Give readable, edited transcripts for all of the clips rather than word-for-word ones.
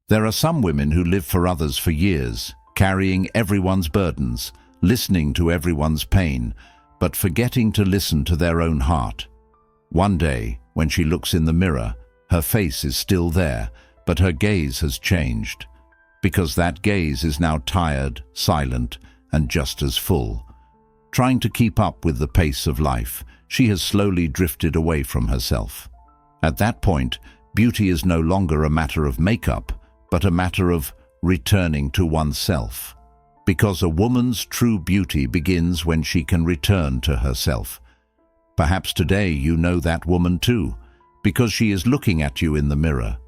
There are some women who live for others for years, carrying everyone's burdens, listening to everyone's pain, but forgetting to listen to their own heart. One day, when she looks in the mirror, her face is still there, but her gaze has changed, because that gaze is now tired, silent, and just as full. Trying to keep up with the pace of life, she has slowly drifted away from herself. At that point, beauty is no longer a matter of makeup, but a matter of returning to oneself. Because a woman's true beauty begins when she can return to herself. Perhaps today you know that woman too, because she is looking at you in the mirror,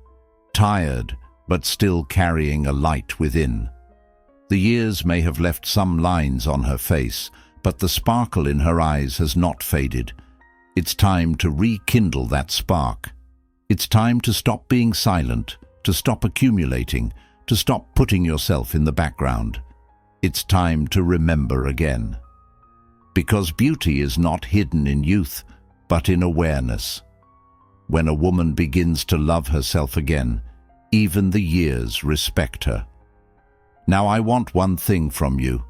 tired but still carrying a light within. The years may have left some lines on her face, but the sparkle in her eyes has not faded. It's time to rekindle that spark. It's time to stop being silent, to stop accumulating, to stop putting yourself in the background. It's time to remember again. Because beauty is not hidden in youth, but in awareness. When a woman begins to love herself again, even the years respect her. Now I want one thing from you.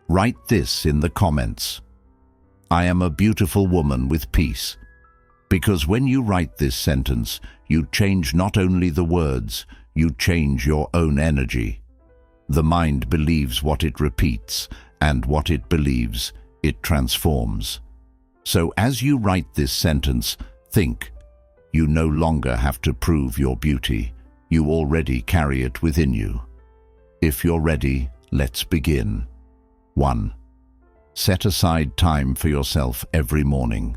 Write this in the comments. I am a beautiful woman with peace. Because when you write this sentence, you change not only the words, you change your own energy. The mind believes what it repeats, and what it believes, it transforms. So as you write this sentence, think. You no longer have to prove your beauty. You already carry it within you. If you're ready, let's begin. 1. Set aside time for yourself every morning.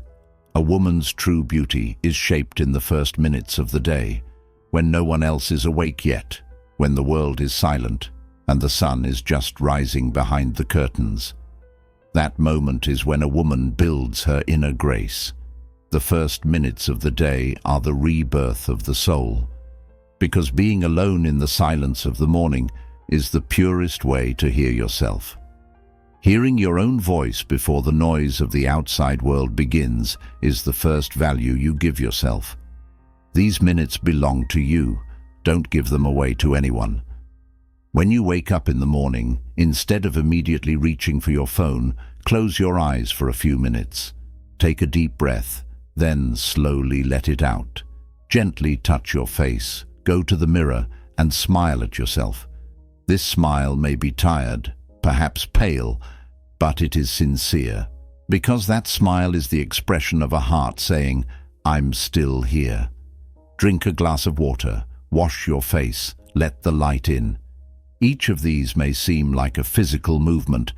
A woman's true beauty is shaped in the first minutes of the day, when no one else is awake yet, when the world is silent, and the sun is just rising behind the curtains. That moment is when a woman builds her inner grace. The first minutes of the day are the rebirth of the soul, because being alone in the silence of the morning is the purest way to hear yourself. Hearing your own voice before the noise of the outside world begins is the first value you give yourself. These minutes belong to you. Don't give them away to anyone. When you wake up in the morning, instead of immediately reaching for your phone, close your eyes for a few minutes. Take a deep breath, then slowly let it out. Gently touch your face, go to the mirror, and smile at yourself. This smile may be tired, perhaps pale, but it is sincere, because that smile is the expression of a heart saying, I'm still here. Drink a glass of water, wash your face, let the light in. Each of these may seem like a physical movement,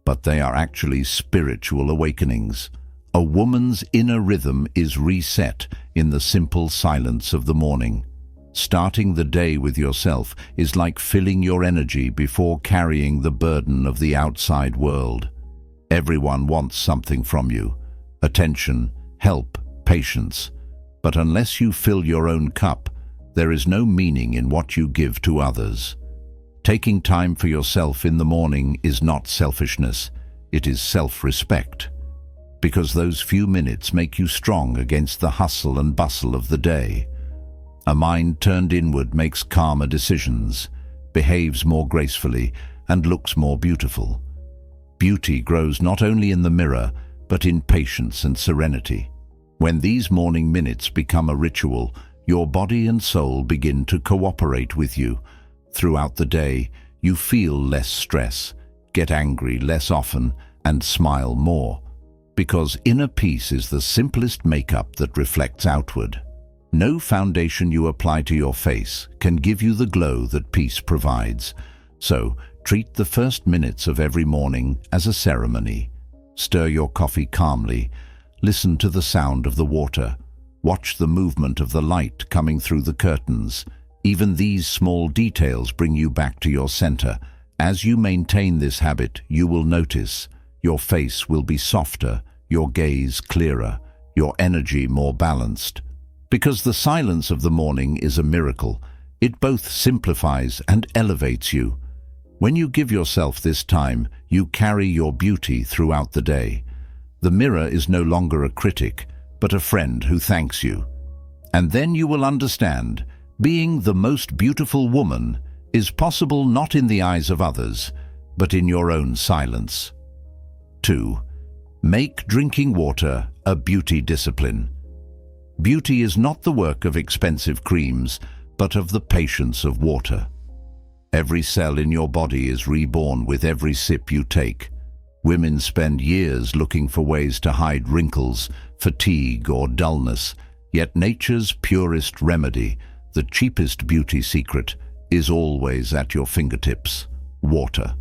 but they are actually spiritual awakenings. A woman's inner rhythm is reset in the simple silence of the morning. Starting the day with yourself is like filling your energy before carrying the burden of the outside world. Everyone wants something from you: attention, help, patience. But unless you fill your own cup, there is no meaning in what you give to others. Taking time for yourself in the morning is not selfishness, it is self-respect. Because those few minutes make you strong against the hustle and bustle of the day. A mind turned inward makes calmer decisions, behaves more gracefully, and looks more beautiful. Beauty grows not only in the mirror, but in patience and serenity. When these morning minutes become a ritual, your body and soul begin to cooperate with you. Throughout the day, you feel less stress, get angry less often, and smile more. Because inner peace is the simplest makeup that reflects outward. No foundation you apply to your face can give you the glow that peace provides. So, treat the first minutes of every morning as a ceremony. Stir your coffee calmly. Listen to the sound of the water. Watch the movement of the light coming through the curtains. Even these small details bring you back to your center. As you maintain this habit, you will notice your face will be softer, your gaze clearer, your energy more balanced. Because the silence of the morning is a miracle, it both simplifies and elevates you. When you give yourself this time, you carry your beauty throughout the day. The mirror is no longer a critic, but a friend who thanks you. And then you will understand, Being the most beautiful woman is possible not in the eyes of others, but in your own silence. 2. Make drinking water a beauty discipline. Beauty is not the work of expensive creams, but of the patience of water. Every cell in your body is reborn with every sip you take. Women spend years looking for ways to hide wrinkles, fatigue, or dullness, yet nature's purest remedy, the cheapest beauty secret, is always at your fingertips: water.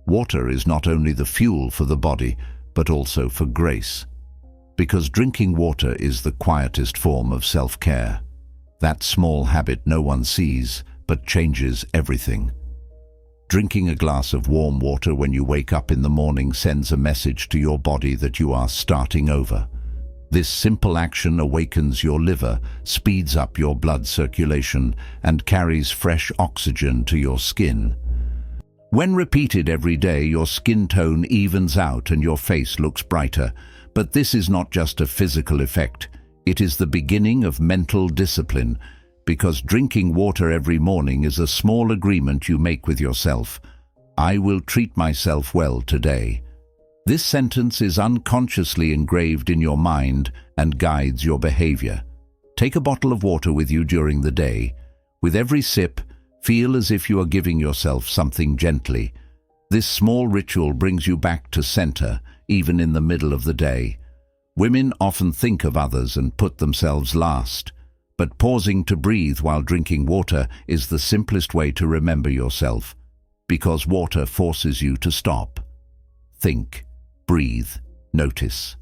Water is not only the fuel for the body, but also for grace. Because drinking water is the quietest form of self-care. That small habit no one sees, but changes everything. Drinking a glass of warm water when you wake up in the morning sends a message to your body that you are starting over. This simple action awakens your liver, speeds up your blood circulation, and carries fresh oxygen to your skin. When repeated every day, your skin tone evens out and your face looks brighter. But this is not just a physical effect. It is the beginning of mental discipline, because drinking water every morning is a small agreement you make with yourself. I will treat myself well today. This sentence is unconsciously engraved in your mind and guides your behavior. Take a bottle of water with you during the day. With every sip, feel as if you are giving yourself something gently. This small ritual brings you back to center, even in the middle of the day. Women often think of others and put themselves last, but pausing to breathe while drinking water is the simplest way to remember yourself, because water forces you to stop. Think, breathe, notice.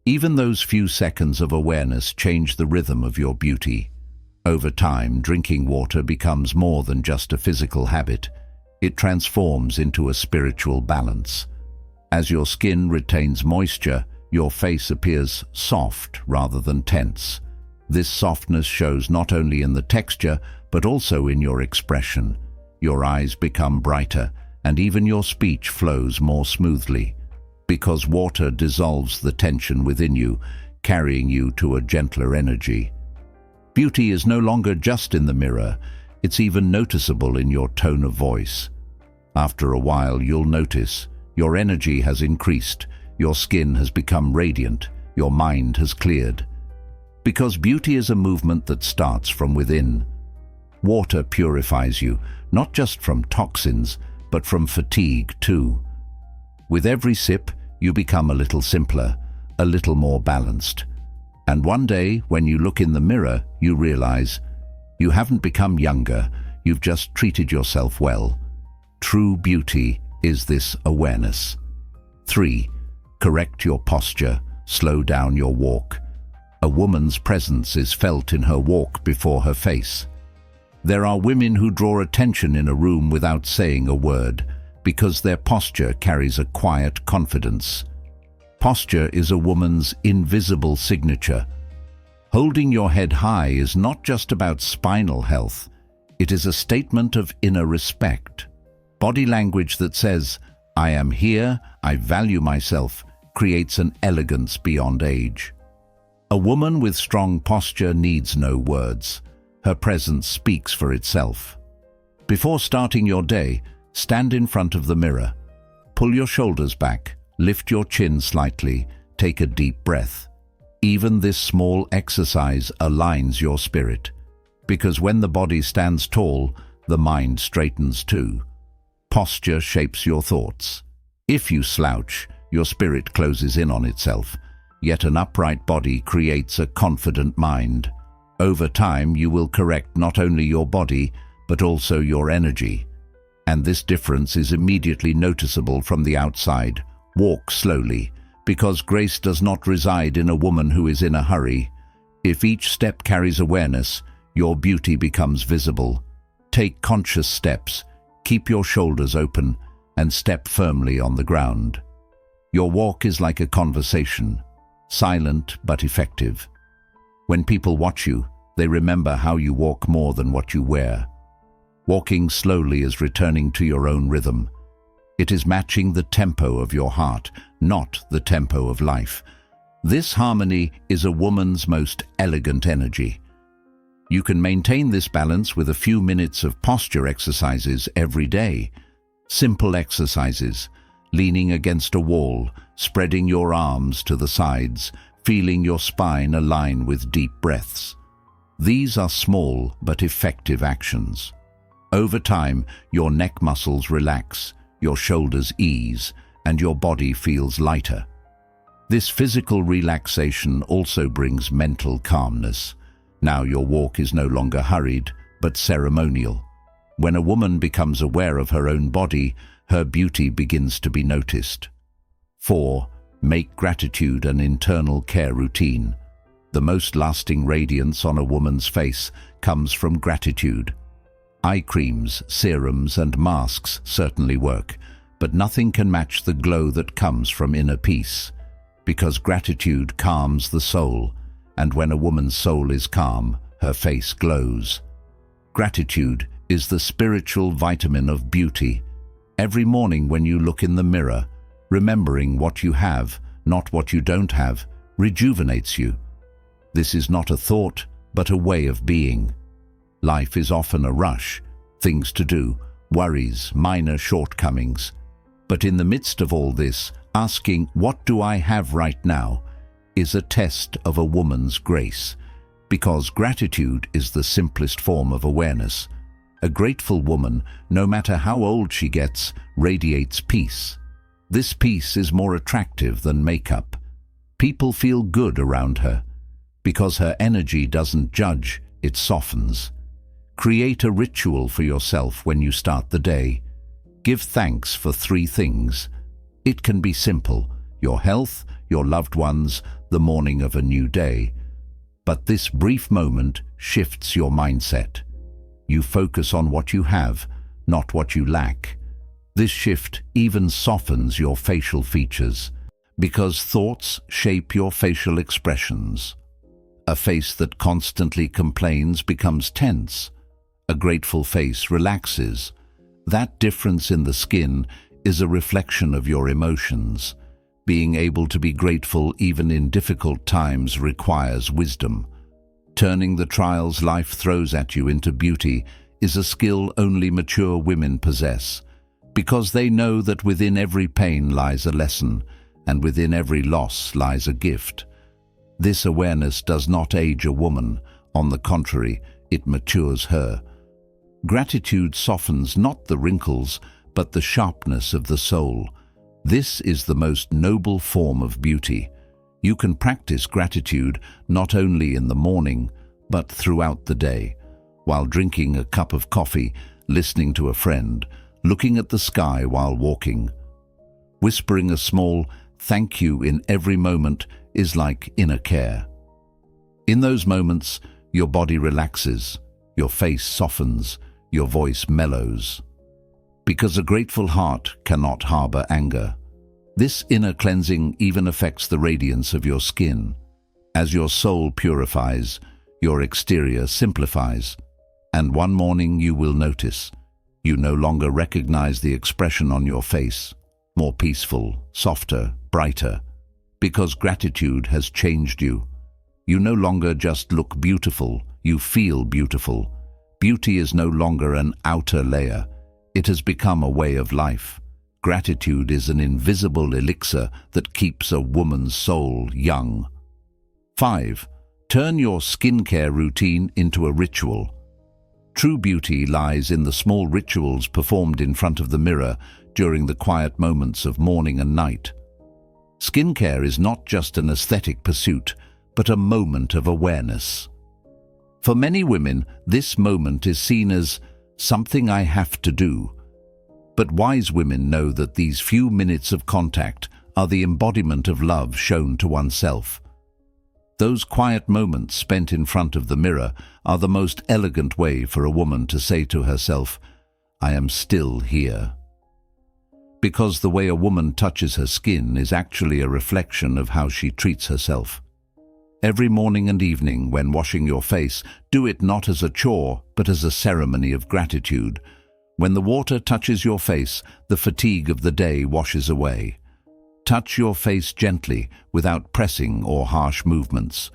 Even those few seconds of awareness change the rhythm of your beauty. Over time, drinking water becomes more than just a physical habit. It transforms into a spiritual balance. As your skin retains moisture, your face appears soft rather than tense. This softness shows not only in the texture, but also in your expression. Your eyes become brighter, and even your speech flows more smoothly, because water dissolves the tension within you, carrying you to a gentler energy. Beauty is no longer just in the mirror, it's even noticeable in your tone of voice. After a while, you'll notice your energy has increased, your skin has become radiant, your mind has cleared. Because beauty is a movement that starts from within. Water purifies you, not just from toxins, but from fatigue too. With every sip, you become a little simpler, a little more balanced. And one day, when you look in the mirror, you realize you haven't become younger, you've just treated yourself well. True beauty is this awareness. 3. Correct your posture, slow down your walk. A woman's presence is felt in her walk before her face. There are women who draw attention in a room without saying a word, because their posture carries a quiet confidence. Posture is a woman's invisible signature. Holding your head high is not just about spinal health, it is a statement of inner respect. Body language that says, "I am here, I value myself," creates an elegance beyond age. A woman with strong posture needs no words. Her presence speaks for itself. Before starting your day, stand in front of the mirror. Pull your shoulders back, lift your chin slightly, take a deep breath. Even this small exercise aligns your spirit, because when the body stands tall, the mind straightens too. Posture shapes your thoughts. If you slouch, your spirit closes in on itself, yet an upright body creates a confident mind. Over time, you will correct not only your body, but also your energy. And this difference is immediately noticeable from the outside. Walk slowly, because grace does not reside in a woman who is in a hurry. If each step carries awareness, your beauty becomes visible. Take conscious steps, keep your shoulders open, and step firmly on the ground. Your walk is like a conversation, silent but effective. When people watch you, they remember how you walk more than what you wear. Walking slowly is returning to your own rhythm. It is matching the tempo of your heart, not the tempo of life. This harmony is a woman's most elegant energy. You can maintain this balance with a few minutes of posture exercises every day. Simple exercises, leaning against a wall, spreading your arms to the sides, feeling your spine align with deep breaths. These are small but effective actions. Over time, your neck muscles relax, your shoulders ease, and your body feels lighter. This physical relaxation also brings mental calmness. Now your walk is no longer hurried, but ceremonial. When a woman becomes aware of her own body, her beauty begins to be noticed. 4. Make gratitude an internal care routine. The most lasting radiance on a woman's face comes from gratitude. Eye creams, serums, and masks certainly work, but nothing can match the glow that comes from inner peace. Because gratitude calms the soul, and when a woman's soul is calm, her face glows. Gratitude is the spiritual vitamin of beauty. Every morning when you look in the mirror, remembering what you have, not what you don't have, rejuvenates you. This is not a thought, but a way of being. Life is often a rush, things to do, worries, minor shortcomings. But in the midst of all this, asking, "What do I have right now?" is a test of a woman's grace, because gratitude is the simplest form of awareness. A grateful woman, no matter how old she gets, radiates peace. This peace is more attractive than makeup. People feel good around her. Because her energy doesn't judge, it softens. Create a ritual for yourself when you start the day. Give thanks for 3 things. It can be simple: your health, your loved ones, the morning of a new day. But this brief moment shifts your mindset. You focus on what you have, not what you lack. This shift even softens your facial features, because thoughts shape your facial expressions. A face that constantly complains becomes tense. A grateful face relaxes. That difference in the skin is a reflection of your emotions. Being able to be grateful even in difficult times requires wisdom. Turning the trials life throws at you into beauty is a skill only mature women possess, because they know that within every pain lies a lesson, and within every loss lies a gift. This awareness does not age a woman. On the contrary, it matures her. Gratitude softens not the wrinkles, but the sharpness of the soul. This is the most noble form of beauty. You can practice gratitude not only in the morning, but throughout the day, while drinking a cup of coffee, listening to a friend, looking at the sky while walking. Whispering a small thank you in every moment is like inner care. In those moments, your body relaxes, your face softens, your voice mellows. Because a grateful heart cannot harbor anger. This inner cleansing even affects the radiance of your skin. As your soul purifies, your exterior simplifies. And one morning you will notice, you no longer recognize the expression on your face, more peaceful, softer, brighter. Because gratitude has changed you. You no longer just look beautiful, you feel beautiful. Beauty is no longer an outer layer. It has become a way of life. Gratitude is an invisible elixir that keeps a woman's soul young. 5. Turn your skincare routine into a ritual. True beauty lies in the small rituals performed in front of the mirror during the quiet moments of morning and night. Skincare is not just an aesthetic pursuit, but a moment of awareness. For many women, this moment is seen as something I have to do. But wise women know that these few minutes of contact are the embodiment of love shown to oneself. Those quiet moments spent in front of the mirror are the most elegant way for a woman to say to herself, "I am still here." Because the way a woman touches her skin is actually a reflection of how she treats herself. Every morning and evening when washing your face, do it not as a chore, but as a ceremony of gratitude. When the water touches your face, the fatigue of the day washes away. Touch your face gently, without pressing or harsh movements.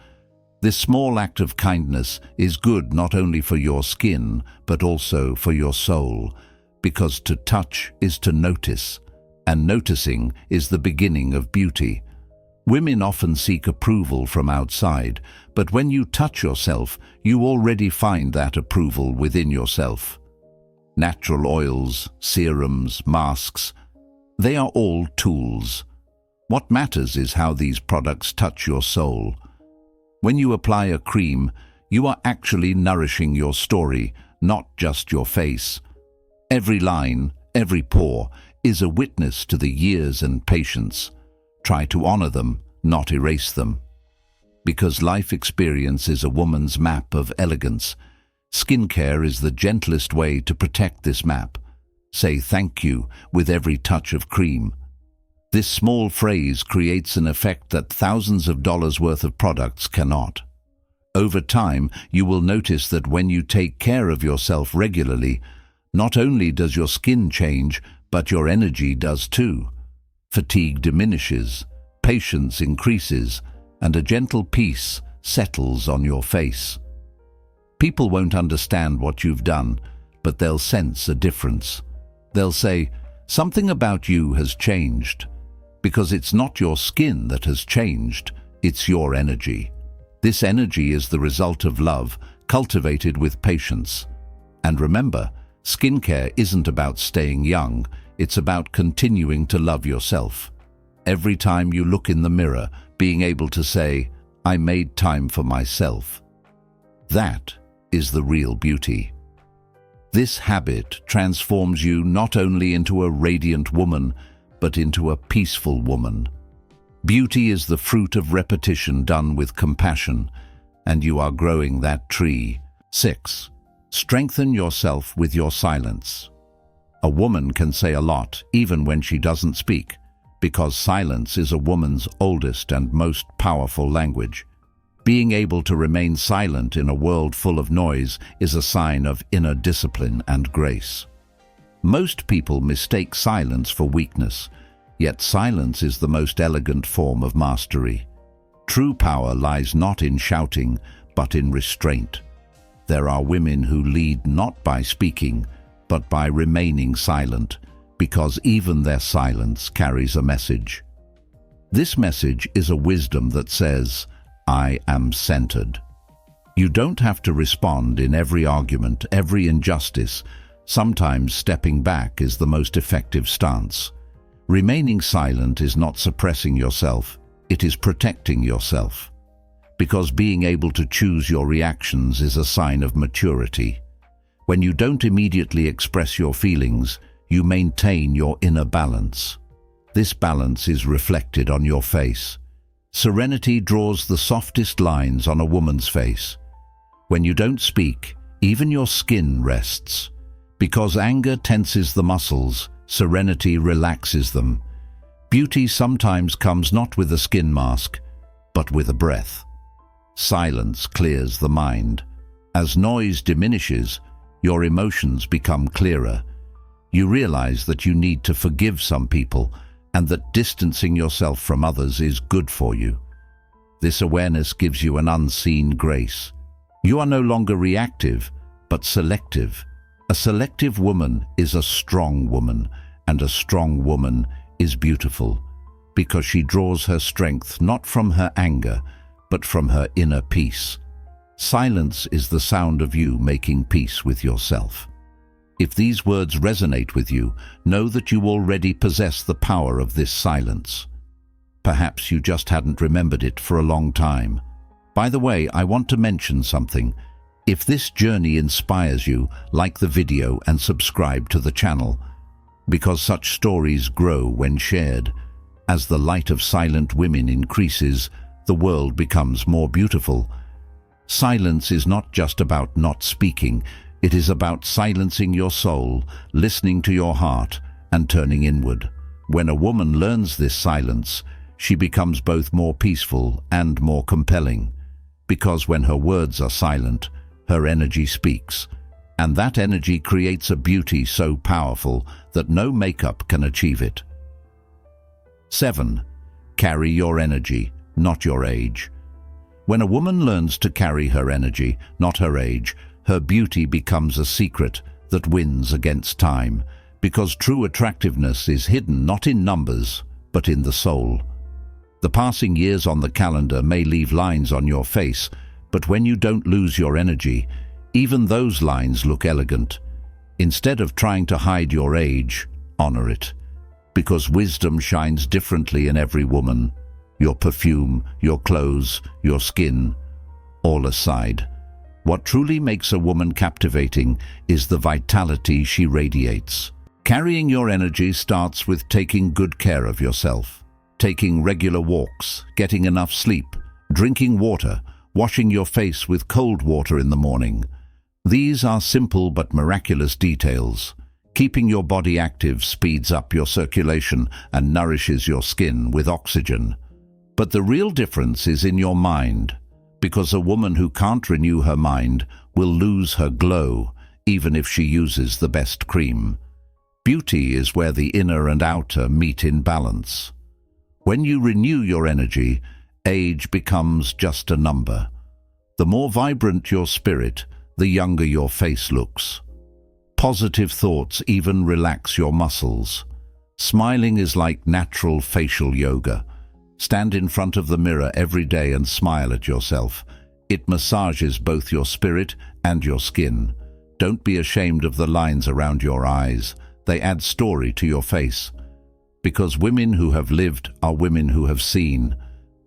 This small act of kindness is good not only for your skin, but also for your soul, because to touch is to notice, and noticing is the beginning of beauty. Women often seek approval from outside, but when you touch yourself, you already find that approval within yourself. Natural oils, serums, masks, they are all tools. What matters is how these products touch your soul. When you apply a cream, you are actually nourishing your story, not just your face. Every line, every pore, is a witness to the years and patience. Try to honor them, not erase them. Because life experience is a woman's map of elegance, skincare is the gentlest way to protect this map. Say thank you with every touch of cream. This small phrase creates an effect that thousands of dollars worth of products cannot. Over time, you will notice that when you take care of yourself regularly, not only does your skin change, but your energy does too. Fatigue diminishes, patience increases, and a gentle peace settles on your face. People won't understand what you've done, but they'll sense a difference. They'll say, something about you has changed. Because it's not your skin that has changed, it's your energy. This energy is the result of love, cultivated with patience. And remember, skincare isn't about staying young, it's about continuing to love yourself. Every time you look in the mirror, being able to say, I made time for myself. That is the real beauty. This habit transforms you not only into a radiant woman, but into a peaceful woman. Beauty is the fruit of repetition done with compassion, and you are growing that tree. 6. Strengthen yourself with your silence. A woman can say a lot even when she doesn't speak, because silence is a woman's oldest and most powerful language. Being able to remain silent in a world full of noise is a sign of inner discipline and grace. Most people mistake silence for weakness, yet silence is the most elegant form of mastery. True power lies not in shouting, but in restraint. There are women who lead not by speaking, but by remaining silent, because even their silence carries a message. This message is a wisdom that says, I am centered. You don't have to respond in every argument, every injustice. Sometimes stepping back is the most effective stance. Remaining silent is not suppressing yourself, it is protecting yourself. Because being able to choose your reactions is a sign of maturity. When you don't immediately express your feelings, you maintain your inner balance. This balance is reflected on your face. Serenity draws the softest lines on a woman's face. When you don't speak, even your skin rests. Because anger tenses the muscles, serenity relaxes them. Beauty sometimes comes not with a skin mask, but with a breath. Silence clears the mind. As noise diminishes, your emotions become clearer. You realize that you need to forgive some people, and that distancing yourself from others is good for you. This awareness gives you an unseen grace. You are no longer reactive, but selective. A selective woman is a strong woman, and a strong woman is beautiful, because she draws her strength not from her anger, but from her inner peace. Silence is the sound of you making peace with yourself. If these words resonate with you, know that you already possess the power of this silence. Perhaps you just hadn't remembered it for a long time. By the way, I want to mention something. If this journey inspires you, like the video and subscribe to the channel, because such stories grow when shared. As the light of silent women increases, the world becomes more beautiful. Silence is not just about not speaking, it is about silencing your soul, listening to your heart, and turning inward. When a woman learns this silence, she becomes both more peaceful and more compelling. Because when her words are silent, her energy speaks. And that energy creates a beauty so powerful that no makeup can achieve it. 7. Carry your energy, not your age. When a woman learns to carry her energy, not her age, her beauty becomes a secret that wins against time, because true attractiveness is hidden not in numbers, but in the soul. The passing years on the calendar may leave lines on your face, but when you don't lose your energy, even those lines look elegant. Instead of trying to hide your age, honor it, because wisdom shines differently in every woman. Your perfume, your clothes, your skin, all aside. What truly makes a woman captivating is the vitality she radiates. Carrying your energy starts with taking good care of yourself. Taking regular walks, getting enough sleep, drinking water, washing your face with cold water in the morning. These are simple but miraculous details. Keeping your body active speeds up your circulation and nourishes your skin with oxygen. But the real difference is in your mind, because a woman who can't renew her mind will lose her glow, even if she uses the best cream. Beauty is where the inner and outer meet in balance. When you renew your energy, age becomes just a number. The more vibrant your spirit, the younger your face looks. Positive thoughts even relax your muscles. Smiling is like natural facial yoga. Stand in front of the mirror every day and smile at yourself. It massages both your spirit and your skin. Don't be ashamed of the lines around your eyes. They add story to your face. Because women who have lived are women who have seen,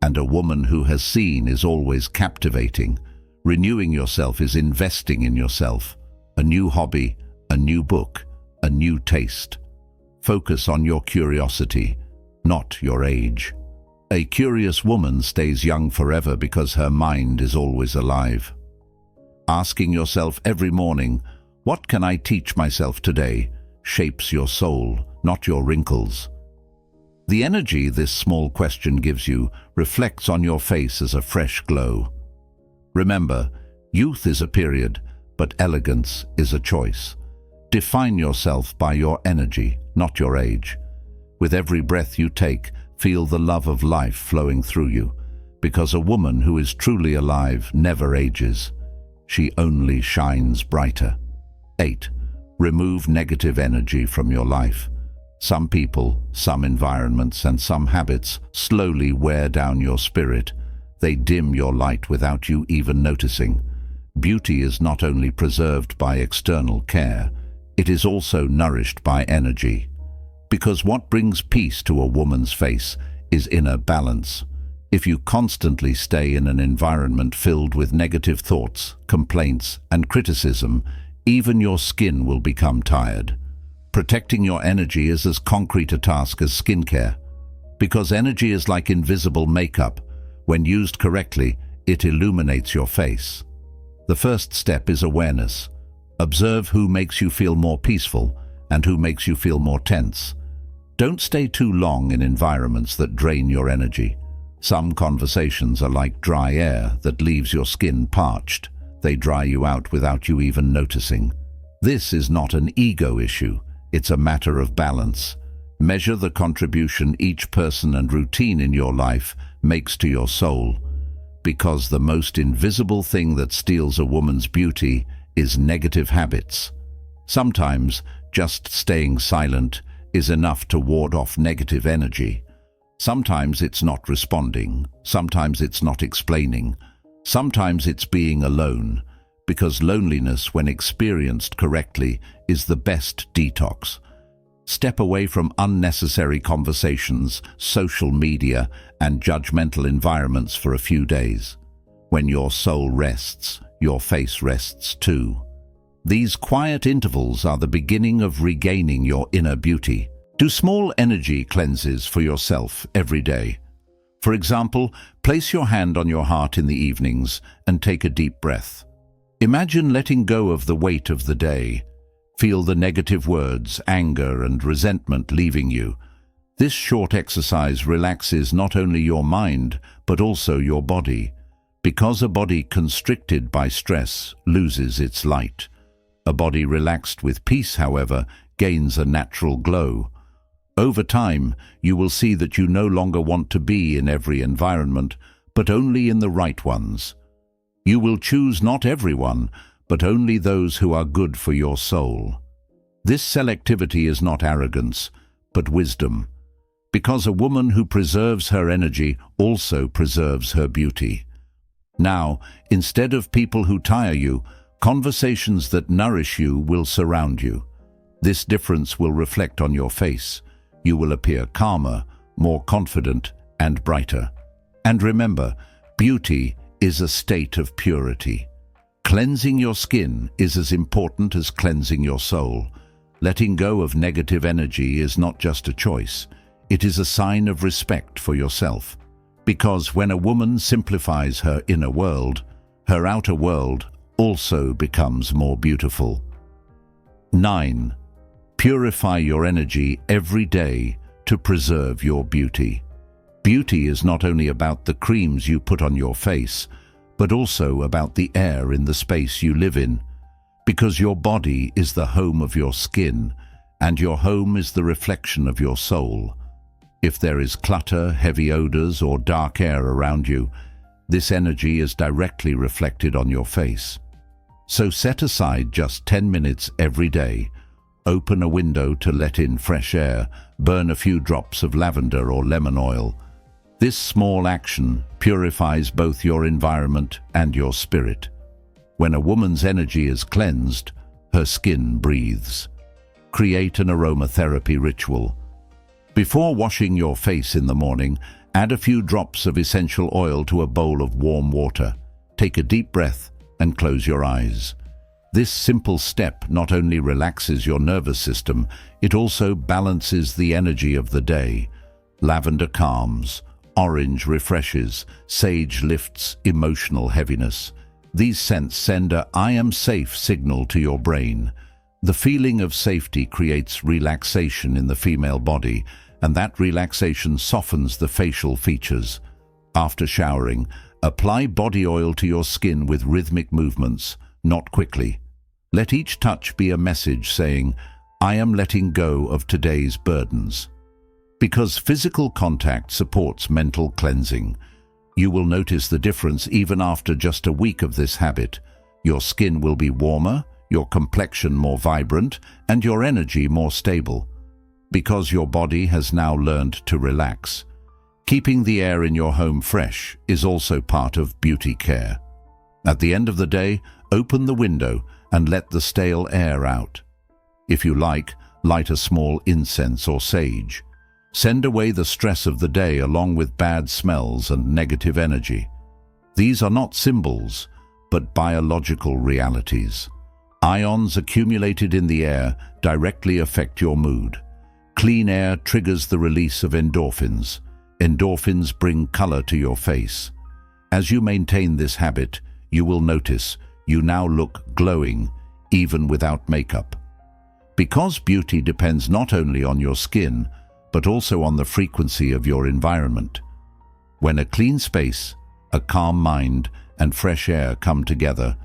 and a woman who has seen is always captivating. Renewing yourself is investing in yourself. A new hobby, a new book, a new taste. Focus on your curiosity, not your age. A curious woman stays young forever because her mind is always alive. Asking yourself every morning, "What can I teach myself today?" shapes your soul, not your wrinkles. The energy this small question gives you reflects on your face as a fresh glow. Remember, youth is a period, but elegance is a choice. Define yourself by your energy, not your age. With every breath you take, feel the love of life flowing through you, because a woman who is truly alive never ages. She only shines brighter. 8. Remove negative energy from your life. Some people, some environments, and some habits slowly wear down your spirit. They dim your light without you even noticing. Beauty is not only preserved by external care, it is also nourished by energy. Because what brings peace to a woman's face is inner balance. If you constantly stay in an environment filled with negative thoughts, complaints, and criticism, even your skin will become tired. Protecting your energy is as concrete a task as skincare. Because energy is like invisible makeup. When used correctly, it illuminates your face. The first step is awareness. Observe who makes you feel more peaceful and who makes you feel more tense. Don't stay too long in environments that drain your energy. Some conversations are like dry air that leaves your skin parched. They dry you out without you even noticing. This is not an ego issue. It's a matter of balance. Measure the contribution each person and routine in your life makes to your soul. Because the most invisible thing that steals a woman's beauty is negative habits. Sometimes just staying silent is enough to ward off negative energy. Sometimes it's not responding. Sometimes it's not explaining. Sometimes it's being alone, because loneliness, when experienced correctly, is the best detox. Step away from unnecessary conversations, social media, and judgmental environments for a few days. When your soul rests, your face rests too. These quiet intervals are the beginning of regaining your inner beauty. Do small energy cleanses for yourself every day. For example, place your hand on your heart in the evenings and take a deep breath. Imagine letting go of the weight of the day. Feel the negative words, anger, and resentment leaving you. This short exercise relaxes not only your mind, but also your body. Because a body constricted by stress loses its light. A body relaxed with peace, however, gains a natural glow. Over time, you will see that you no longer want to be in every environment, but only in the right ones. You will choose not everyone, but only those who are good for your soul. This selectivity is not arrogance, but wisdom, because a woman who preserves her energy also preserves her beauty. Now, instead of people who tire you, conversations that nourish you will surround you. This difference will reflect on your face. You will appear calmer, more confident, and brighter. And remember, beauty is a state of purity. Cleansing your skin is as important as cleansing your soul. Letting go of negative energy is not just a choice. It is a sign of respect for yourself. Because when a woman simplifies her inner world, her outer world also becomes more beautiful. 9. Purify your energy every day to preserve your beauty. Beauty is not only about the creams you put on your face, but also about the air in the space you live in. Because your body is the home of your skin, and your home is the reflection of your soul. If there is clutter, heavy odors, or dark air around you, this energy is directly reflected on your face. So set aside just 10 minutes every day. Open a window to let in fresh air, burn a few drops of lavender or lemon oil. This small action purifies both your environment and your spirit. When a woman's energy is cleansed, her skin breathes. Create an aromatherapy ritual. Before washing your face in the morning, add a few drops of essential oil to a bowl of warm water. Take a deep breath and close your eyes. This simple step not only relaxes your nervous system, it also balances the energy of the day. Lavender calms, orange refreshes, sage lifts emotional heaviness. These scents send a "I am safe" signal to your brain. The feeling of safety creates relaxation in the female body, and that relaxation softens the facial features. After showering, apply body oil to your skin with rhythmic movements, not quickly. Let each touch be a message saying, "I am letting go of today's burdens." Because physical contact supports mental cleansing, you will notice the difference even after just a week of this habit. Your skin will be warmer, your complexion more vibrant, and your energy more stable. Because your body has now learned to relax. Keeping the air in your home fresh is also part of beauty care. At the end of the day, open the window and let the stale air out. If you like, light a small incense or sage. Send away the stress of the day along with bad smells and negative energy. These are not symbols, but biological realities. Ions accumulated in the air directly affect your mood. Clean air triggers the release of endorphins. Endorphins bring color to your face. As you maintain this habit, you will notice you now look glowing, even without makeup. Because beauty depends not only on your skin, but also on the frequency of your environment. When a clean space, a calm mind, and fresh air come together,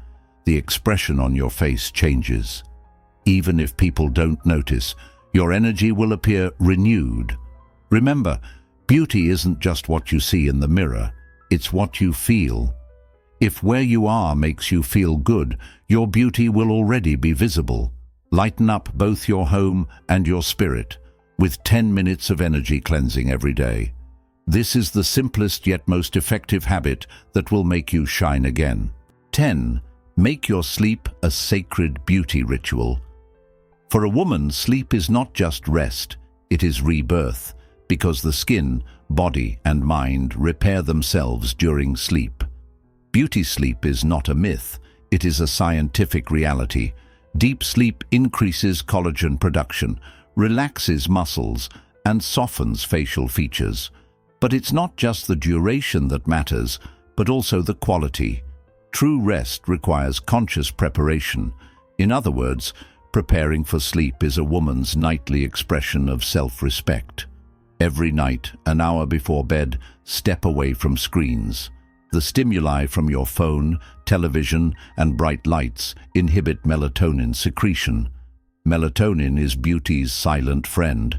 the expression on your face changes. Even if people don't notice, your energy will appear renewed. Remember, beauty isn't just what you see in the mirror, it's what you feel. If where you are makes you feel good, your beauty will already be visible. Lighten up both your home and your spirit with 10 minutes of energy cleansing every day. This is the simplest yet most effective habit that will make you shine again. 10. Make your sleep a sacred beauty ritual. For a woman, sleep is not just rest, it is rebirth, because the skin, body, and mind repair themselves during sleep. Beauty sleep is not a myth, it is a scientific reality. Deep sleep increases collagen production, relaxes muscles, and softens facial features. But it's not just the duration that matters, but also the quality. True rest requires conscious preparation. In other words, preparing for sleep is a woman's nightly expression of self-respect. Every night, an hour before bed, step away from screens. The stimuli from your phone, television, and bright lights inhibit melatonin secretion. Melatonin is beauty's silent friend.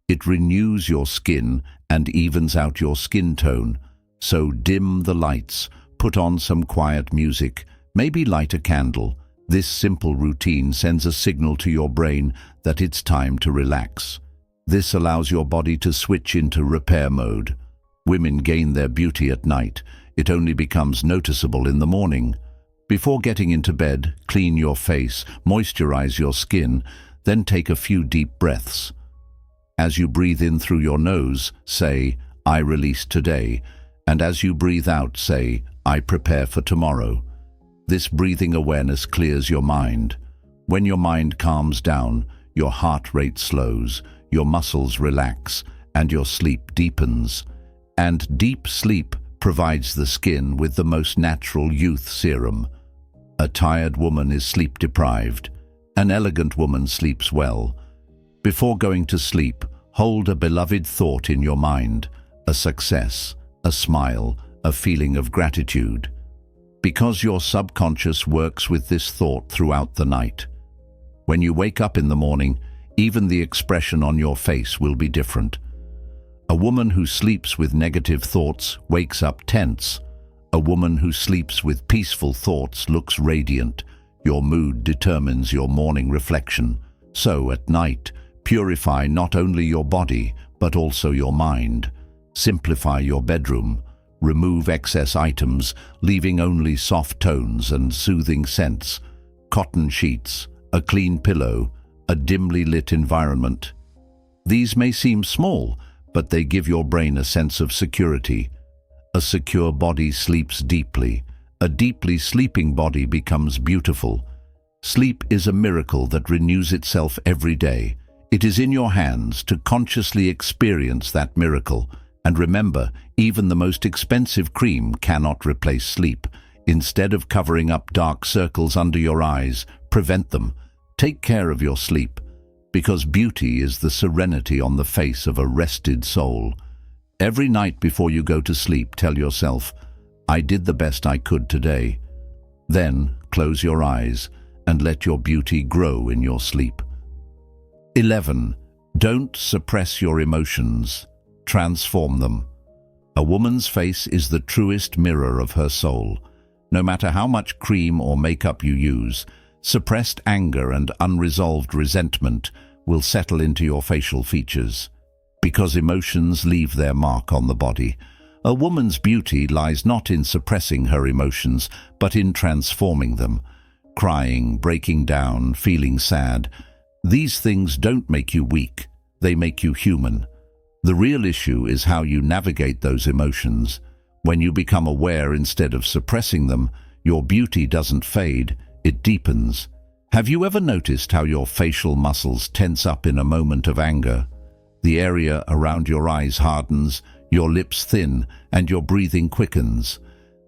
It renews your skin and evens out your skin tone. So dim the lights, put on some quiet music, maybe light a candle. This simple routine sends a signal to your brain that it's time to relax. This allows your body to switch into repair mode. Women gain their beauty at night. It only becomes noticeable in the morning. Before getting into bed, clean your face, moisturize your skin, then take a few deep breaths. As you breathe in through your nose, say, "I release today," and as you breathe out, say, "I prepare for tomorrow." This breathing awareness clears your mind. When your mind calms down, your heart rate slows, your muscles relax, and your sleep deepens. And deep sleep provides the skin with the most natural youth serum. A tired woman is sleep-deprived. An elegant woman sleeps well. Before going to sleep, hold a beloved thought in your mind, a success, a smile, a feeling of gratitude. Because your subconscious works with this thought throughout the night. When you wake up in the morning, even the expression on your face will be different. A woman who sleeps with negative thoughts wakes up tense. A woman who sleeps with peaceful thoughts looks radiant. Your mood determines your morning reflection. So at night, purify not only your body, but also your mind. Simplify your bedroom. Remove excess items, leaving only soft tones and soothing scents. Cotton sheets, a clean pillow, a dimly lit environment. These may seem small, but they give your brain a sense of security. A secure body sleeps deeply. A deeply sleeping body becomes beautiful. Sleep is a miracle that renews itself every day. It is in your hands to consciously experience that miracle. And remember, even the most expensive cream cannot replace sleep. Instead of covering up dark circles under your eyes, prevent them. Take care of your sleep, because beauty is the serenity on the face of a rested soul. Every night before you go to sleep, tell yourself, "I did the best I could today." Then close your eyes and let your beauty grow in your sleep. 11. Don't suppress your emotions. Transform them. A woman's face is the truest mirror of her soul. No matter how much cream or makeup you use, suppressed anger and unresolved resentment will settle into your facial features. Because emotions leave their mark on the body. A woman's beauty lies not in suppressing her emotions, but in transforming them. Crying, breaking down, feeling sad. These things don't make you weak, they make you human. The real issue is how you navigate those emotions. When you become aware instead of suppressing them, your beauty doesn't fade, it deepens. Have you ever noticed how your facial muscles tense up in a moment of anger? The area around your eyes hardens, your lips thin, and your breathing quickens.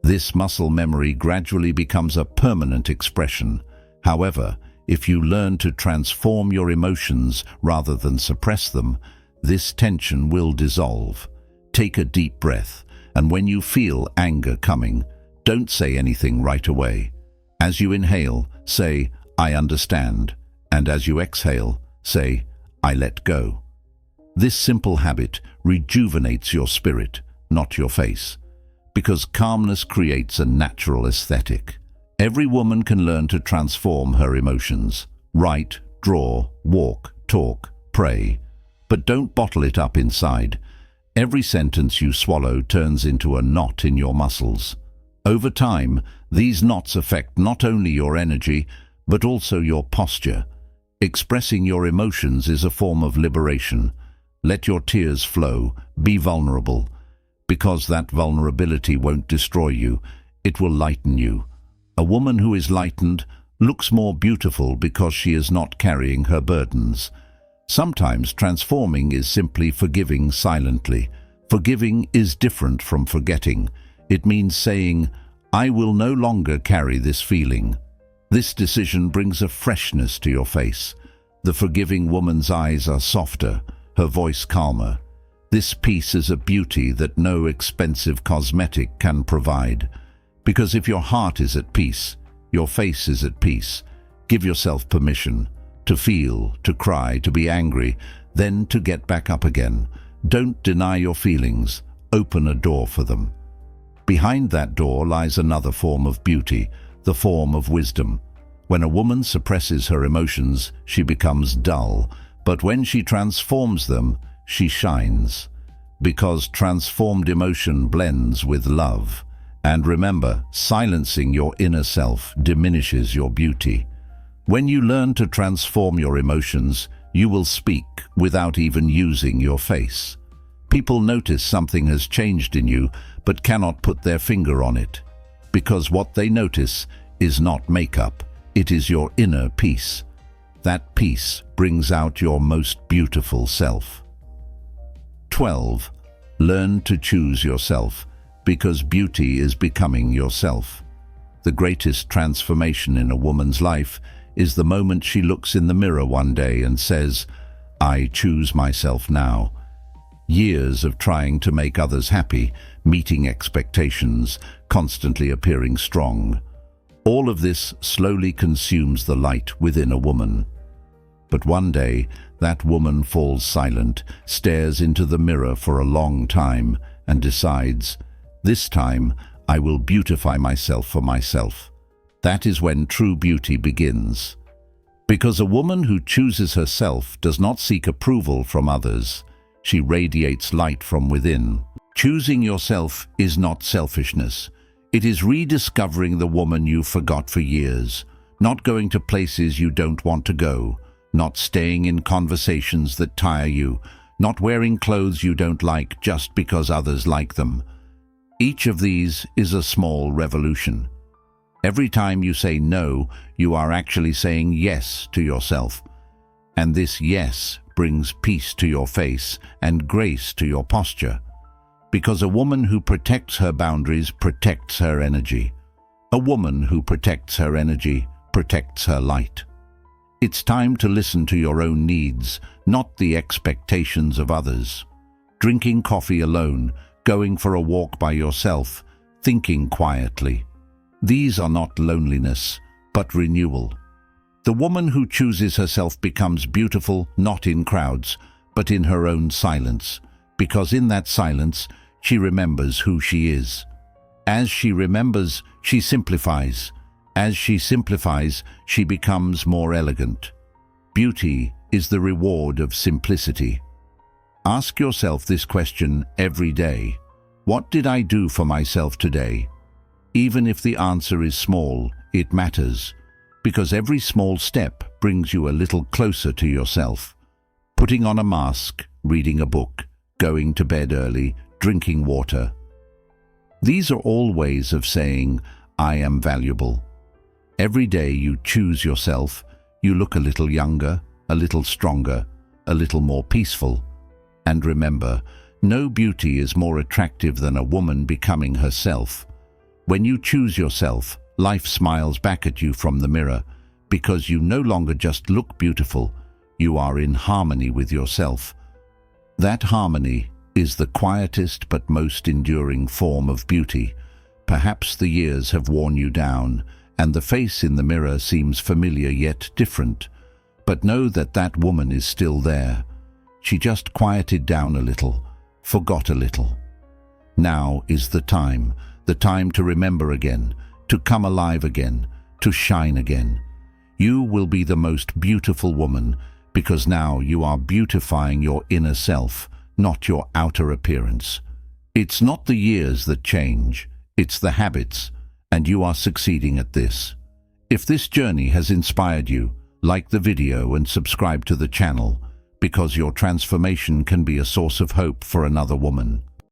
This muscle memory gradually becomes a permanent expression. However, if you learn to transform your emotions rather than suppress them, this tension will dissolve. Take a deep breath, and when you feel anger coming, don't say anything right away. As you inhale, say, "I understand," and as you exhale, say, "I let go." This simple habit rejuvenates your spirit, not your face, because calmness creates a natural aesthetic. Every woman can learn to transform her emotions. Write, draw, walk, talk, pray. But don't bottle it up inside. Every sentence you swallow turns into a knot in your muscles. Over time, these knots affect not only your energy, but also your posture. Expressing your emotions is a form of liberation. Let your tears flow, be vulnerable. Because that vulnerability won't destroy you, it will lighten you. A woman who is lightened looks more beautiful because she is not carrying her burdens. Sometimes transforming is simply forgiving silently. Forgiving is different from forgetting. It means saying, "I will no longer carry this feeling." This decision brings a freshness to your face. The forgiving woman's eyes are softer, her voice calmer. This peace is a beauty that no expensive cosmetic can provide. Because if your heart is at peace, your face is at peace. Give yourself permission to feel, to cry, to be angry, then to get back up again. Don't deny your feelings. Open a door for them. Behind that door lies another form of beauty, the form of wisdom. When a woman suppresses her emotions, she becomes dull, but when she transforms them, she shines. Because transformed emotion blends with love. And remember, silencing your inner self diminishes your beauty. When you learn to transform your emotions, you will speak without even using your face. People notice something has changed in you, but cannot put their finger on it. Because what they notice is not makeup, it is your inner peace. That peace brings out your most beautiful self. 12. Learn to choose yourself, because beauty is becoming yourself. The greatest transformation in a woman's life is the moment she looks in the mirror one day and says, "I choose myself now." Years of trying to make others happy, meeting expectations, constantly appearing strong. All of this slowly consumes the light within a woman. But one day, that woman falls silent, stares into the mirror for a long time, and decides, "This time, I will beautify myself for myself." That is when true beauty begins. Because a woman who chooses herself does not seek approval from others. She radiates light from within. Choosing yourself is not selfishness. It is rediscovering the woman you forgot for years, not going to places you don't want to go, not staying in conversations that tire you, not wearing clothes you don't like just because others like them. Each of these is a small revolution. Every time you say no, you are actually saying yes to yourself. And this yes brings peace to your face and grace to your posture. Because a woman who protects her boundaries protects her energy. A woman who protects her energy protects her light. It's time to listen to your own needs, not the expectations of others. Drinking coffee alone, going for a walk by yourself, thinking quietly. These are not loneliness, but renewal. The woman who chooses herself becomes beautiful not in crowds, but in her own silence, because in that silence, she remembers who she is. As she remembers, she simplifies. As she simplifies, she becomes more elegant. Beauty is the reward of simplicity. Ask yourself this question every day. What did I do for myself today? Even if the answer is small, it matters, because every small step brings you a little closer to yourself. Putting on a mask, reading a book, going to bed early, drinking water. These are all ways of saying, "I am valuable." Every day you choose yourself, you look a little younger, a little stronger, a little more peaceful. And remember, no beauty is more attractive than a woman becoming herself. When you choose yourself, life smiles back at you from the mirror, because you no longer just look beautiful, you are in harmony with yourself. That harmony is the quietest but most enduring form of beauty. Perhaps the years have worn you down, and the face in the mirror seems familiar yet different. But know that that woman is still there. She just quieted down a little, forgot a little. Now is the time to remember again, to come alive again, to shine again. You will be the most beautiful woman, because now you are beautifying your inner self, not your outer appearance. It's not the years that change, it's the habits, and you are succeeding at this. If this journey has inspired you, like the video and subscribe to the channel, because your transformation can be a source of hope for another woman.